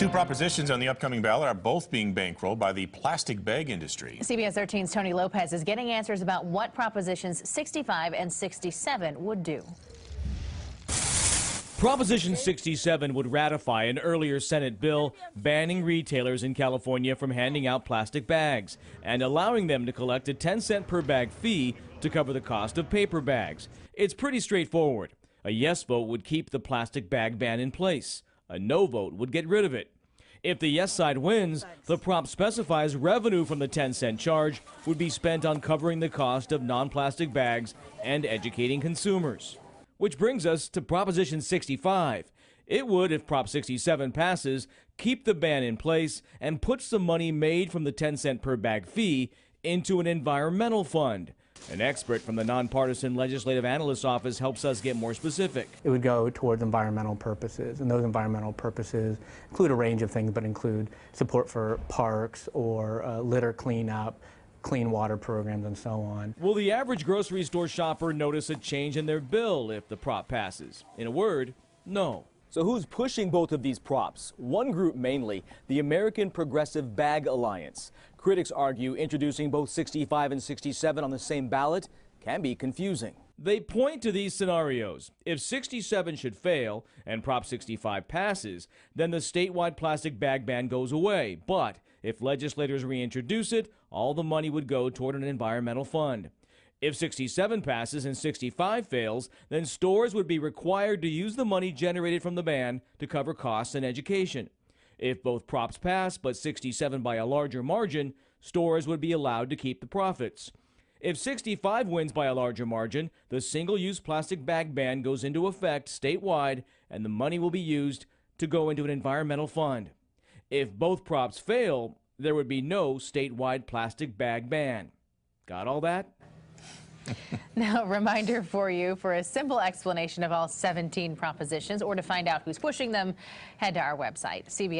Two propositions on the upcoming ballot are both being bankrolled by the plastic bag industry. CBS 13's Tony Lopez is getting answers about what Propositions 65 and 67 would do. Proposition 67 would ratify an earlier Senate bill banning retailers in California from handing out plastic bags and allowing them to collect a 10-cent per bag fee to cover the cost of paper bags. It's pretty straightforward. A yes vote would keep the plastic bag ban in place. A no vote would get rid of it. If the yes side wins, the prop specifies revenue from the 10-cent charge would be spent on covering the cost of non-plastic bags and educating consumers. Which brings us to Proposition 65. It would, if Prop 67 passes, keep the ban in place and puts the money made from the 10-cent per bag fee into an environmental fund. An expert from the Nonpartisan Legislative Analyst's Office helps us get more specific. It would go towards environmental purposes, and those environmental purposes include a range of things, but include support for parks or litter cleanup, clean water programs, and so on. Will the average grocery store shopper notice a change in their bill if the prop passes? In a word, no. So who's pushing both of these props? One group mainly, the American Progressive Bag Alliance. Critics argue introducing both 65 and 67 on the same ballot can be confusing. They point to these scenarios. If 67 should fail and Prop 65 passes, then the statewide plastic bag ban goes away. But if legislators reintroduce it, all the money would go toward an environmental fund. If 67 passes and 65 fails, then stores would be required to use the money generated from the ban to cover costs and education. If both props pass, but 67 by a larger margin, stores would be allowed to keep the profits. If 65 wins by a larger margin, the single-use plastic bag ban goes into effect statewide, and the money will be used to go into an environmental fund. If both props fail, there would be no statewide plastic bag ban. Got all that? Now, a reminder for you, for a simple explanation of all 17 propositions or to find out who's pushing them, head to our website, CBS.